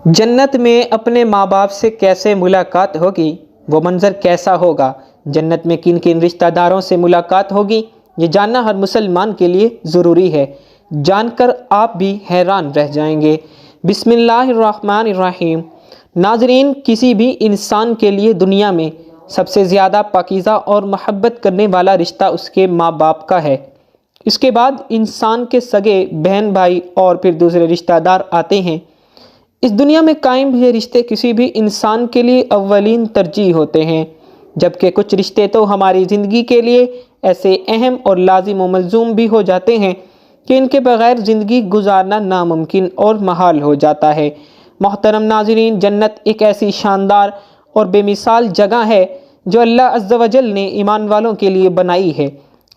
جنت میں اپنے ماں باپ سے کیسے ملاقات ہوگی، وہ منظر کیسا ہوگا، جنت میں کن کن رشتہ داروں سے ملاقات ہوگی، یہ جاننا ہر مسلمان کے لیے ضروری ہے۔ جان کر آپ بھی حیران رہ جائیں گے۔ بسم اللہ الرحمن الرحیم۔ ناظرین، کسی بھی انسان کے لیے دنیا میں سب سے زیادہ پاکیزہ اور محبت کرنے والا رشتہ اس کے ماں باپ کا ہے۔ اس کے بعد انسان کے سگے بہن بھائی اور پھر دوسرے رشتہ دار آتے ہیں۔ اس دنیا میں قائم یہ رشتے کسی بھی انسان کے لیے اولین ترجیح ہوتے ہیں، جبکہ کچھ رشتے تو ہماری زندگی کے لیے ایسے اہم اور لازم و ملزوم بھی ہو جاتے ہیں کہ ان کے بغیر زندگی گزارنا ناممکن اور محال ہو جاتا ہے۔ محترم ناظرین، جنت ایک ایسی شاندار اور بے مثال جگہ ہے جو اللہ عز و جل نے ایمان والوں کے لیے بنائی ہے،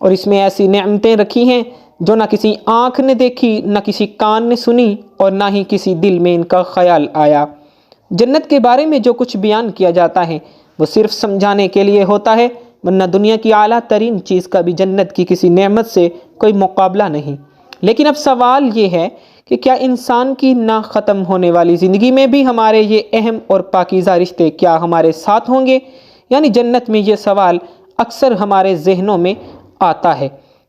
اور اس میں ایسی نعمتیں رکھی ہیں جو نہ کسی آنکھ نے دیکھی، نہ کسی کان نے سنی، اور نہ ہی کسی دل میں ان کا خیال آیا۔ جنت کے بارے میں جو کچھ بیان کیا جاتا ہے وہ صرف سمجھانے کے لیے ہوتا ہے، ورنہ دنیا کی اعلیٰ ترین چیز کا بھی جنت کی کسی نعمت سے کوئی مقابلہ نہیں۔ لیکن اب سوال یہ ہے کہ کیا انسان کی نہ ختم ہونے والی زندگی میں بھی ہمارے یہ اہم اور پاکیزہ رشتے کیا ہمارے ساتھ ہوں گے؟ یعنی جنت میں یہ سوال اکثر ہمارے ذہنوں میں آتا ہے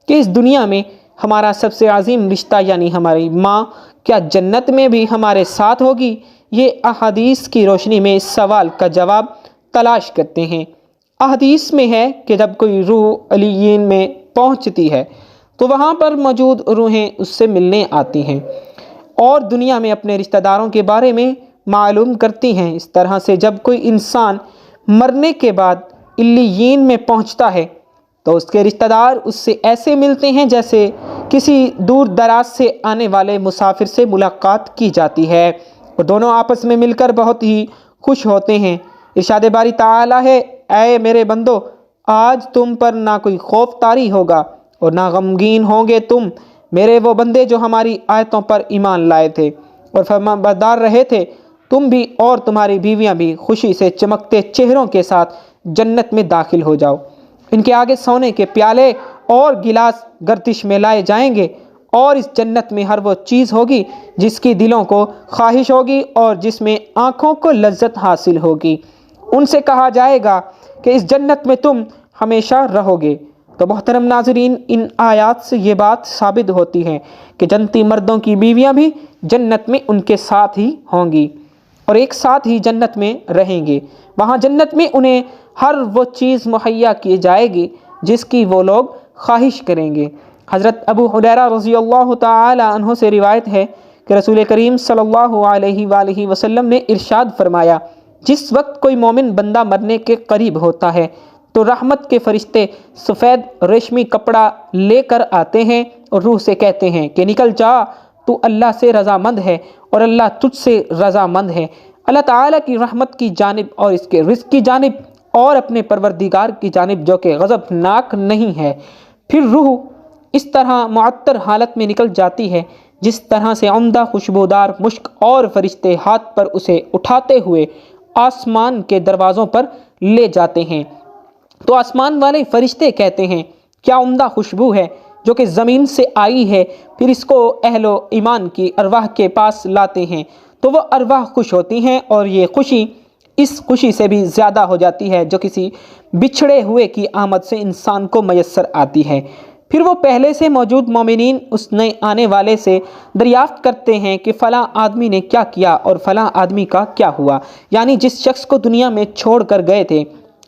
کہ اس دنیا میں ہمارا سب سے عظیم رشتہ یعنی ہماری ماں کیا جنت میں بھی ہمارے ساتھ ہوگی؟ یہ احادیث کی روشنی میں اس سوال کا جواب تلاش کرتے ہیں۔ احادیث میں ہے کہ جب کوئی روح علیین میں پہنچتی ہے تو وہاں پر موجود روحیں اس سے ملنے آتی ہیں اور دنیا میں اپنے رشتہ داروں کے بارے میں معلوم کرتی ہیں۔ اس طرح سے جب کوئی انسان مرنے کے بعد علیین میں پہنچتا ہے تو اس کے رشتہ دار اس سے ایسے ملتے ہیں جیسے کسی دور دراز سے آنے والے مسافر سے ملاقات کی جاتی ہے، اور دونوں آپس میں مل کر بہت ہی خوش ہوتے ہیں۔ ارشاد باری تعالی ہے، اے میرے بندو، آج تم پر نہ کوئی خوف طاری ہوگا اور نہ غمگین ہوں گے تم، میرے وہ بندے جو ہماری آیتوں پر ایمان لائے تھے اور فرمانبردار رہے تھے۔ تم بھی اور تمہاری بیویاں بھی خوشی سے چمکتے چہروں کے ساتھ جنت میں داخل ہو جاؤ۔ ان کے آگے سونے کے پیالے اور گلاس گردش میں لائے جائیں گے، اور اس جنت میں ہر وہ چیز ہوگی جس کی دلوں کو خواہش ہوگی اور جس میں آنکھوں کو لذت حاصل ہوگی۔ ان سے کہا جائے گا کہ اس جنت میں تم ہمیشہ رہو گے۔ تو محترم ناظرین، ان آیات سے یہ بات ثابت ہوتی ہے کہ جنتی مردوں کی بیویاں بھی جنت میں ان کے ساتھ ہی ہوں گی اور ایک ساتھ ہی جنت میں رہیں گے۔ وہاں جنت میں انہیں ہر وہ چیز مہیا کی جائے گی جس کی وہ لوگ خواہش کریں گے۔ حضرت ابو ہریرہ رضی اللہ تعالی عنہ سے روایت ہے کہ رسول کریم صلی اللہ علیہ وآلہ وسلم نے ارشاد فرمایا، جس وقت کوئی مومن بندہ مرنے کے قریب ہوتا ہے تو رحمت کے فرشتے سفید ریشمی کپڑا لے کر آتے ہیں اور روح سے کہتے ہیں کہ نکل جا، تو اللہ سے رضامند ہے اور اللہ تجھ سے رضامند ہے، اللہ تعالیٰ کی رحمت کی جانب اور اس کے رزق کی جانب اور اپنے پروردگار کی جانب جو کہ غضبناک نہیں ہے۔ پھر روح اس طرح معطر حالت میں نکل جاتی ہے جس طرح سے عمدہ خوشبودار مشک، اور فرشتے ہاتھ پر اسے اٹھاتے ہوئے آسمان کے دروازوں پر لے جاتے ہیں۔ تو آسمان والے فرشتے کہتے ہیں، کیا عمدہ خوشبو ہے جو کہ زمین سے آئی ہے۔ پھر اس کو اہل و ایمان کی ارواح کے پاس لاتے ہیں تو وہ ارواح خوش ہوتی ہیں، اور یہ خوشی اس خوشی سے بھی زیادہ ہو جاتی ہے جو کسی بچھڑے ہوئے کی آمد سے انسان کو میسر آتی ہے۔ پھر وہ پہلے سے موجود مومنین اس نئے آنے والے سے دریافت کرتے ہیں کہ فلاں آدمی نے کیا کیا اور فلاں آدمی کا کیا ہوا، یعنی جس شخص کو دنیا میں چھوڑ کر گئے تھے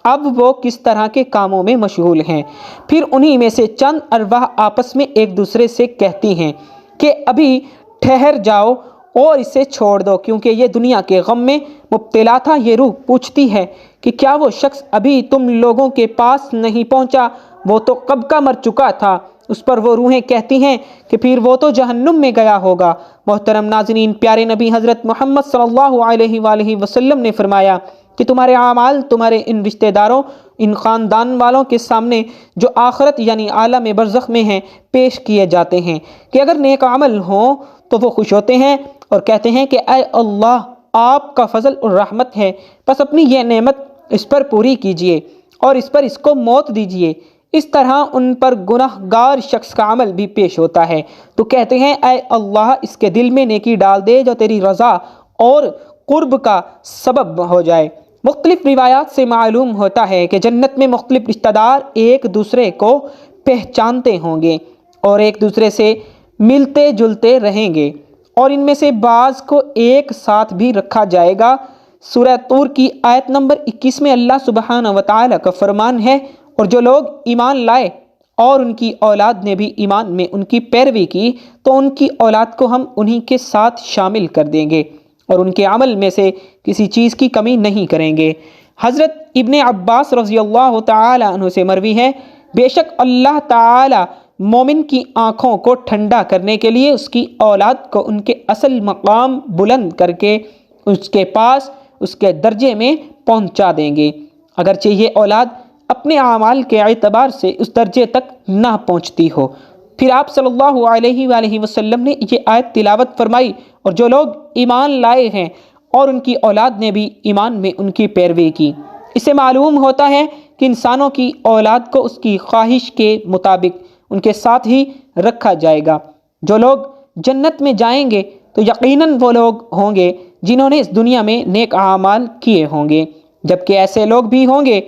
اب وہ کس طرح کے کاموں میں مشغول ہیں۔ پھر انہی میں سے چند ارواح آپس میں ایک دوسرے سے کہتی ہیں کہ ابھی ٹھہر جاؤ اور اسے چھوڑ دو، کیونکہ یہ دنیا کے غم میں مبتلا تھا۔ یہ روح پوچھتی ہے کہ کیا وہ شخص ابھی تم لوگوں کے پاس نہیں پہنچا؟ وہ تو کب کا مر چکا تھا۔ اس پر وہ روحیں کہتی ہیں کہ پھر وہ تو جہنم میں گیا ہوگا۔ محترم ناظرین، پیارے نبی حضرت محمد صلی اللہ علیہ وآلہ وسلم نے فرمایا کہ تمہارے اعمال تمہارے ان رشتہ داروں، ان خاندان والوں کے سامنے جو آخرت یعنی عالم برزخ میں ہیں پیش کیے جاتے ہیں کہ اگر نیک عمل ہوں تو وہ خوش ہوتے ہیں اور کہتے ہیں کہ اے اللہ، آپ کا فضل اور رحمت ہے، بس اپنی یہ نعمت اس پر پوری کیجئے اور اس پر اس کو موت دیجئے۔ اس طرح ان پر گناہ گار شخص کا عمل بھی پیش ہوتا ہے تو کہتے ہیں اے اللہ، اس کے دل میں نیکی ڈال دے جو تیری رضا اور قرب کا سبب ہو جائے۔ مختلف روایات سے معلوم ہوتا ہے کہ جنت میں مختلف رشتہ دار ایک دوسرے کو پہچانتے ہوں گے اور ایک دوسرے سے ملتے جلتے رہیں گے، اور ان میں سے بعض کو ایک ساتھ بھی رکھا جائے گا۔ سورہ طور کی آیت نمبر 21 میں اللہ سبحانہ و تعالیٰ کا فرمان ہے، اور جو لوگ ایمان لائے اور ان کی اولاد نے بھی ایمان میں ان کی پیروی کی تو ان کی اولاد کو ہم انہی کے ساتھ شامل کر دیں گے اور ان کے عمل میں سے کسی چیز کی کمی نہیں کریں گے۔ حضرت ابن عباس رضی اللہ تعالی عنہ سے مروی ہے، بے شک اللہ تعالی مومن کی آنکھوں کو ٹھنڈا کرنے کے لیے اس کی اولاد کو ان کے اصل مقام بلند کر کے اس کے پاس اس کے درجے میں پہنچا دیں گے، اگرچہ یہ اولاد اپنے اعمال کے اعتبار سے اس درجے تک نہ پہنچتی ہو۔ پھر آپ صلی اللہ علیہ وآلہ وسلم نے یہ آیت تلاوت فرمائی، اور جو لوگ ایمان لائے ہیں اور ان کی اولاد نے بھی ایمان میں ان کی پیروی کی۔ اس سے معلوم ہوتا ہے کہ انسانوں کی اولاد کو اس کی خواہش کے مطابق ان کے ساتھ ہی رکھا جائے گا۔ جو لوگ جنت میں جائیں گے تو یقیناً وہ لوگ ہوں گے جنہوں نے اس دنیا میں نیک اعمال کیے ہوں گے، جبکہ ایسے لوگ بھی ہوں گے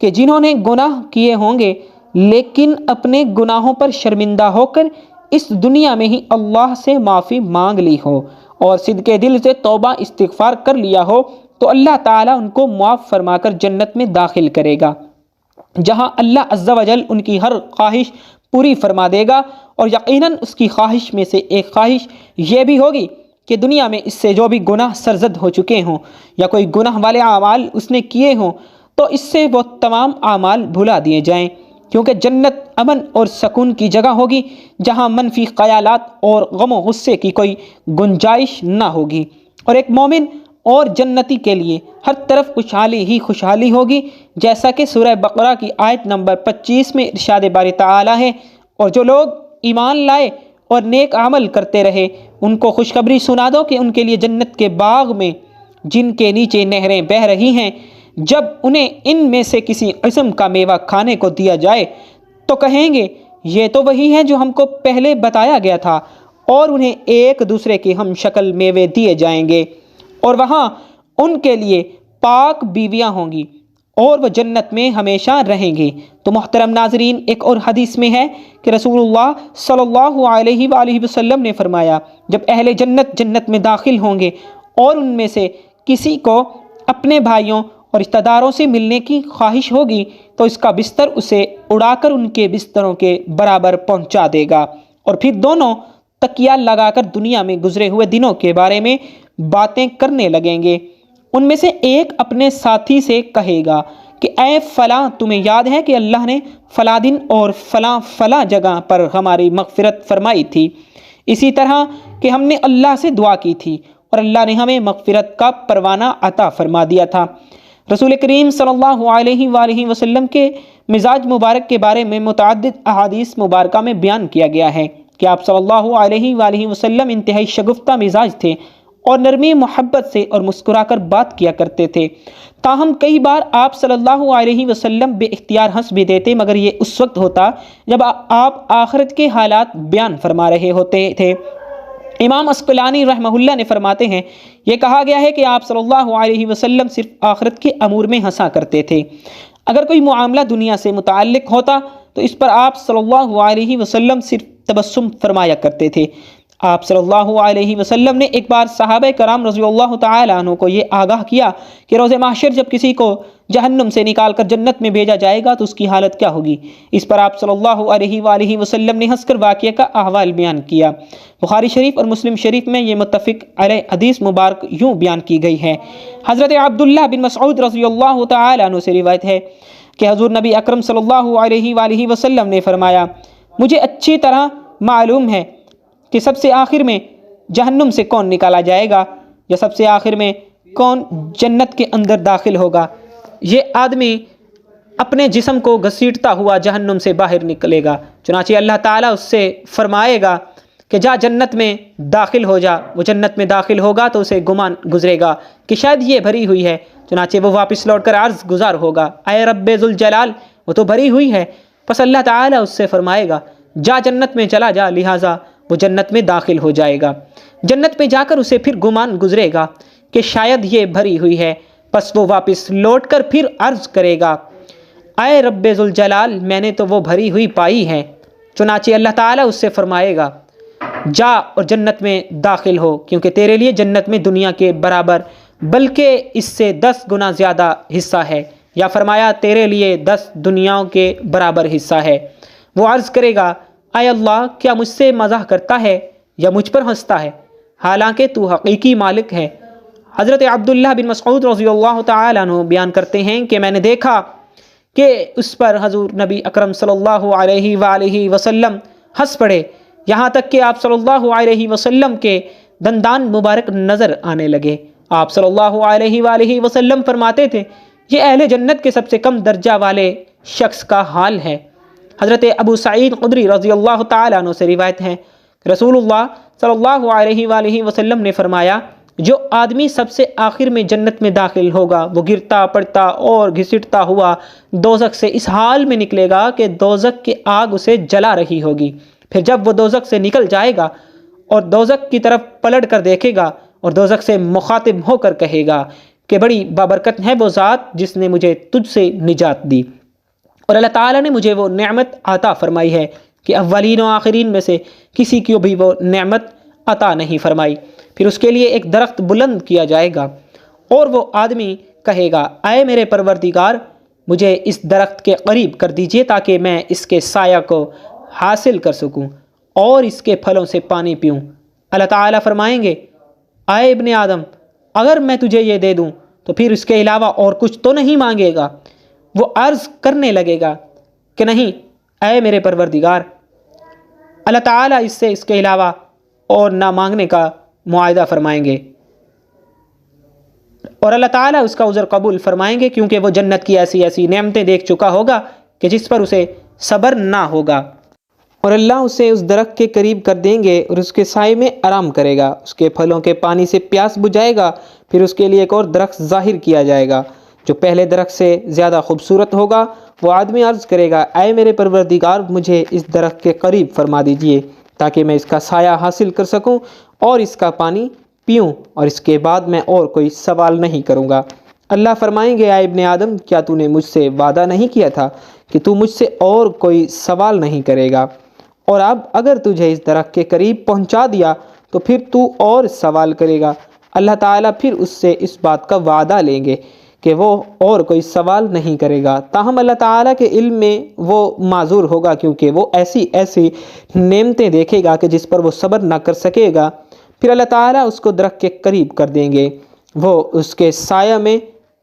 کہ جنہوں نے گناہ کیے ہوں گے لیکن اپنے گناہوں پر شرمندہ ہو کر اس دنیا میں ہی اللہ سے معافی مانگ لی ہو اور صدق دل سے توبہ استغفار کر لیا ہو تو اللہ تعالیٰ ان کو معاف فرما کر جنت میں داخل کرے گا، جہاں اللہ عز و جل ان کی ہر خواہش پوری فرما دے گا۔ اور یقیناً اس کی خواہش میں سے ایک خواہش یہ بھی ہوگی کہ دنیا میں اس سے جو بھی گناہ سرزد ہو چکے ہوں یا کوئی گناہ والے اعمال اس نے کیے ہوں تو اس سے وہ تمام اعمال بھلا دیے جائیں، کیونکہ جنت امن اور سکون کی جگہ ہوگی جہاں منفی خیالات اور غم و غصے کی کوئی گنجائش نہ ہوگی، اور ایک مومن اور جنتی کے لیے ہر طرف خوشحالی ہی خوشحالی ہوگی، جیسا کہ سورہ بقرہ کی آیت نمبر 25 میں ارشاد باری تعالیٰ ہے، اور جو لوگ ایمان لائے اور نیک عمل کرتے رہے ان کو خوشخبری سنا دو کہ ان کے لیے جنت کے باغ میں جن کے نیچے نہریں بہہ رہی ہیں، جب انہیں ان میں سے کسی قسم کا میوہ کھانے کو دیا جائے تو کہیں گے یہ تو وہی ہے جو ہم کو پہلے بتایا گیا تھا، اور انہیں ایک دوسرے کے ہم شکل میوے دیے جائیں گے، اور وہاں ان کے لیے پاک بیویاں ہوں گی اور وہ جنت میں ہمیشہ رہیں گے۔ تو محترم ناظرین، ایک اور حدیث میں ہے کہ رسول اللہ صلی اللہ علیہ وآلہ وسلم نے فرمایا، جب اہل جنت جنت میں داخل ہوں گے اور ان میں سے کسی کو اپنے بھائیوں اور رشتہ داروں سے ملنے کی خواہش ہوگی تو اس کا بستر اسے اڑا کر ان کے بستروں کے برابر پہنچا دے گا، اور پھر دونوں تکیہ لگا کر دنیا میں گزرے ہوئے دنوں کے بارے میں باتیں کرنے لگیں گے۔ ان میں سے ایک اپنے ساتھی سے کہے گا کہ اے فلاں، تمہیں یاد ہے کہ اللہ نے فلاں دن اور فلاں فلاں جگہ پر ہماری مغفرت فرمائی تھی، اسی طرح کہ ہم نے اللہ سے دعا کی تھی اور اللہ نے ہمیں مغفرت کا پروانہ عطا فرما دیا تھا۔ رسول کریم صلی اللہ علیہ وآلہ وسلم کے مزاج مبارک کے بارے میں متعدد احادیث مبارکہ میں بیان کیا گیا ہے کہ آپ صلی اللہ علیہ وآلہ وسلم انتہائی شگفتہ مزاج تھے اور نرمی محبت سے اور مسکرا کر بات کیا کرتے تھے، تاہم کئی بار آپ صلی اللہ علیہ وسلم بے اختیار ہنس بھی دیتے، مگر یہ اس وقت ہوتا جب آپ آخرت کے حالات بیان فرما رہے ہوتے تھے۔ امام عسقلانی رحمہ اللہ نے فرماتے ہیں، یہ کہا گیا ہے کہ آپ صلی اللہ علیہ وسلم صرف آخرت کے امور میں ہنسا کرتے تھے، اگر کوئی معاملہ دنیا سے متعلق ہوتا تو اس پر آپ صلی اللہ علیہ وسلم صرف تبسم فرمایا کرتے تھے۔ آپ صلی اللہ علیہ وسلم نے ایک بار صحابہ کرام رضی اللہ تعالی عنہ کو یہ آگاہ کیا کہ روز محشر جب کسی کو جہنم سے نکال کر جنت میں بھیجا جائے گا تو اس کی حالت کیا ہوگی۔ اس پر آپ صلی اللہ علیہ وآلہ وسلم نے ہنس کر واقعہ کا احوال بیان کیا۔ بخاری شریف اور مسلم شریف میں یہ متفق علیہ حدیث مبارک یوں بیان کی گئی ہے۔ حضرت عبداللہ بن مسعود رضی اللہ تعالی عنہ سے روایت ہے کہ حضور نبی اکرم صلی اللہ علیہ وآلہ وسلم نے فرمایا، مجھے اچھی طرح معلوم ہے کہ سب سے آخر میں جہنم سے کون نکالا جائے گا یا سب سے آخر میں کون جنت کے اندر داخل ہوگا۔ یہ آدمی اپنے جسم کو گھسیٹتا ہوا جہنم سے باہر نکلے گا، چنانچہ اللہ تعالیٰ اس سے فرمائے گا کہ جا جنت میں داخل ہو جا۔ وہ جنت میں داخل ہوگا تو اسے گمان گزرے گا کہ شاید یہ بھری ہوئی ہے، چنانچہ وہ واپس لوٹ کر عرض گزار ہوگا، اے رب ذوالجلال، وہ تو بھری ہوئی ہے۔ پس اللہ تعالیٰ اس سے فرمائے گا، جا جنت میں چلا جا، لہٰذا وہ جنت میں داخل ہو جائے گا۔ جنت میں جا کر اسے پھر گمان گزرے گا کہ شاید یہ بھری ہوئی ہے، پس وہ واپس لوٹ کر پھر عرض کرے گا اے رب ذوالجلال، میں نے تو وہ بھری ہوئی پائی ہے۔ چنانچہ اللہ تعالیٰ اس سے فرمائے گا جا اور جنت میں داخل ہو، کیونکہ تیرے لیے جنت میں دنیا کے برابر بلکہ اس سے 10 گنا زیادہ حصہ ہے، یا فرمایا تیرے لیے 10 دنیاؤں کے برابر حصہ ہے۔ وہ عرض کرے گا اے اللہ، کیا مجھ سے مزاح کرتا ہے یا مجھ پر ہنستا ہے، حالانکہ تو حقیقی مالک ہے۔ حضرت عبداللہ بن مسعود رضی اللہ تعالیٰ عنہ بیان کرتے ہیں کہ میں نے دیکھا کہ اس پر حضور نبی اکرم صلی اللہ علیہ وآلہ وسلم ہنس پڑے، یہاں تک کہ آپ صلی اللہ علیہ وسلم کے دندان مبارک نظر آنے لگے۔ آپ صلی اللہ علیہ وآلہ وسلم فرماتے تھے یہ اہل جنت کے سب سے کم درجہ والے شخص کا حال ہے۔ حضرت ابو سعید خدری رضی اللہ تعالیٰ عنہ سے روایت ہے، رسول اللہ صلی اللہ علیہ وآلہ وسلم نے فرمایا جو آدمی سب سے آخر میں جنت میں داخل ہوگا وہ گرتا پڑتا اور گھسٹتا ہوا دوزخ سے اس حال میں نکلے گا کہ دوزخ کی آگ اسے جلا رہی ہوگی۔ پھر جب وہ دوزخ سے نکل جائے گا اور دوزخ کی طرف پلٹ کر دیکھے گا اور دوزخ سے مخاطب ہو کر کہے گا کہ بڑی بابرکت ہے وہ ذات جس نے مجھے تجھ سے نجات دی، اور اللہ تعالیٰ نے مجھے وہ نعمت عطا فرمائی ہے کہ اولین و آخرین میں سے کسی کو بھی وہ نعمت عطا نہیں فرمائی۔ پھر اس کے لیے ایک درخت بلند کیا جائے گا اور وہ آدمی کہے گا اے میرے پروردگار، مجھے اس درخت کے قریب کر دیجئے تاکہ میں اس کے سایہ کو حاصل کر سکوں اور اس کے پھلوں سے پانی پیوں۔ اللہ تعالیٰ فرمائیں گے اے ابن آدم، اگر میں تجھے یہ دے دوں تو پھر اس کے علاوہ اور کچھ تو نہیں مانگے گا؟ وہ عرض کرنے لگے گا کہ نہیں اے میرے پروردگار۔ اللہ تعالیٰ اس سے اس کے علاوہ اور نہ مانگنے کا معاہدہ فرمائیں گے، اور اللہ تعالیٰ اس کا عذر قبول فرمائیں گے، کیونکہ وہ جنت کی ایسی ایسی نعمتیں دیکھ چکا ہوگا کہ جس پر اسے صبر نہ ہوگا۔ اور اللہ اسے اس درخت کے قریب کر دیں گے اور اس کے سائے میں آرام کرے گا، اس کے پھلوں کے پانی سے پیاس بجھائے گا۔ پھر اس کے لیے ایک اور درخت ظاہر کیا جائے گا جو پہلے درخت سے زیادہ خوبصورت ہوگا۔ وہ آدمی عرض کرے گا اے میرے پروردگار، مجھے اس درخت کے قریب فرما دیجئے تاکہ میں اس کا سایہ حاصل کر سکوں اور اس کا پانی پیوں، اور اس کے بعد میں اور کوئی سوال نہیں کروں گا۔ اللہ فرمائیں گے اے ابن آدم، کیا تو نے مجھ سے وعدہ نہیں کیا تھا کہ تو مجھ سے اور کوئی سوال نہیں کرے گا؟ اور اب اگر تجھے اس درخت کے قریب پہنچا دیا تو پھر تو اور سوال کرے گا۔ اللہ تعالیٰ پھر اس سے اس بات کا وعدہ لیں گے کہ وہ اور کوئی سوال نہیں کرے گا، تاہم اللہ تعالیٰ کے علم میں وہ معذور ہوگا، کیونکہ وہ ایسی ایسی نعمتیں دیکھے گا کہ جس پر وہ صبر نہ کر سکے گا۔ پھر اللہ تعالیٰ اس کو درخت کے قریب کر دیں گے، وہ اس کے سایہ میں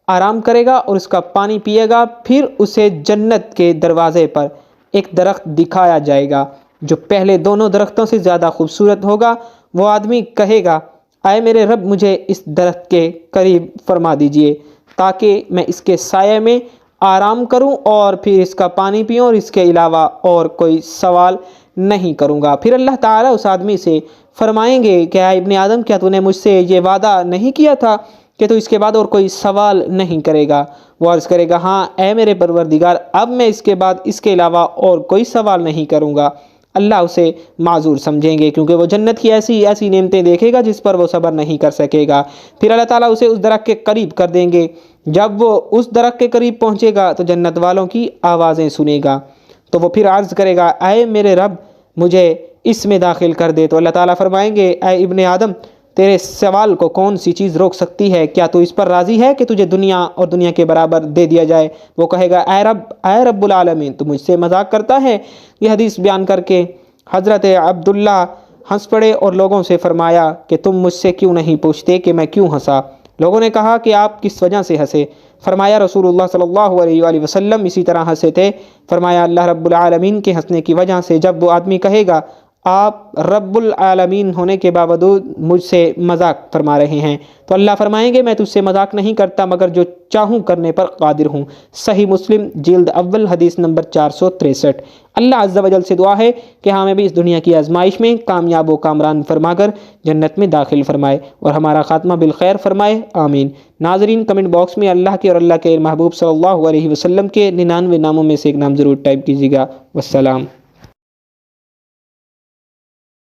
آرام کرے گا اور اس کا پانی پیے گا۔ پھر اسے جنت کے دروازے پر ایک درخت دکھایا جائے گا جو پہلے دونوں درختوں سے زیادہ خوبصورت ہوگا۔ وہ آدمی کہے گا اے میرے رب، مجھے اس درخت کے قریب فرما دیجئے تاکہ میں اس کے سائے میں آرام کروں اور پھر اس کا پانی پیوں، اور اس کے علاوہ اور کوئی سوال نہیں کروں گا۔ پھر اللہ تعالیٰ اس آدمی سے فرمائیں گے کہ اے ابن آدم، کیا تو نے مجھ سے یہ وعدہ نہیں کیا تھا کہ تو اس کے بعد اور کوئی سوال نہیں کرے گا؟ وہ عرض کرے گا ہاں اے میرے پروردگار، اب میں اس کے بعد اس کے علاوہ اور کوئی سوال نہیں کروں گا۔ اللہ اسے معذور سمجھیں گے، کیونکہ وہ جنت کی ایسی ایسی نعمتیں دیکھے گا جس پر وہ صبر نہیں کر سکے گا۔ پھر اللہ تعالیٰ اسے اس درخت کے قریب کر دیں گے۔ جب وہ اس درخت کے قریب پہنچے گا تو جنت والوں کی آوازیں سنے گا، تو وہ پھر عرض کرے گا اے میرے رب، مجھے اس میں داخل کر دے۔ تو اللہ تعالیٰ فرمائیں گے اے ابن آدم، تیرے سوال کو کون سی چیز روک سکتی ہے؟ کیا تو اس پر راضی ہے کہ تجھے دنیا اور دنیا کے برابر دے دیا جائے؟ وہ کہے گا اے رب العالمین، تو مجھ سے مذاق کرتا ہے؟ یہ حدیث بیان کر کے حضرت عبداللہ ہنس پڑے اور لوگوں سے فرمایا کہ تم مجھ سے کیوں نہیں پوچھتے کہ میں کیوں ہنسا؟ لوگوں نے کہا کہ آپ کس وجہ سے ہنسے؟ فرمایا رسول اللہ صلی اللہ علیہ وآلہ وسلم اسی طرح ہنسے تھے۔ فرمایا اللہ رب العالمین کے ہنسنے کی وجہ سے جب وہ آدمی کہے گا آپ رب العالمین ہونے کے باوجود مجھ سے مذاق فرما رہے ہیں، تو اللہ فرمائیں گے میں تجھ سے مذاق نہیں کرتا مگر جو چاہوں کرنے پر قادر ہوں۔ صحیح مسلم جلد اول حدیث نمبر 463۔ اللہ عز و جل سے دعا ہے کہ ہمیں بھی اس دنیا کی آزمائش میں کامیاب و کامران فرما کر جنت میں داخل فرمائے اور ہمارا خاتمہ بالخیر فرمائے، آمین۔ ناظرین، کمنٹ باکس میں اللہ کے اور اللہ کے محبوب صلی اللہ علیہ وسلم کے 99 ناموں میں سے ایک نام ضرور ٹائپ کیجیے گا۔ والسلام۔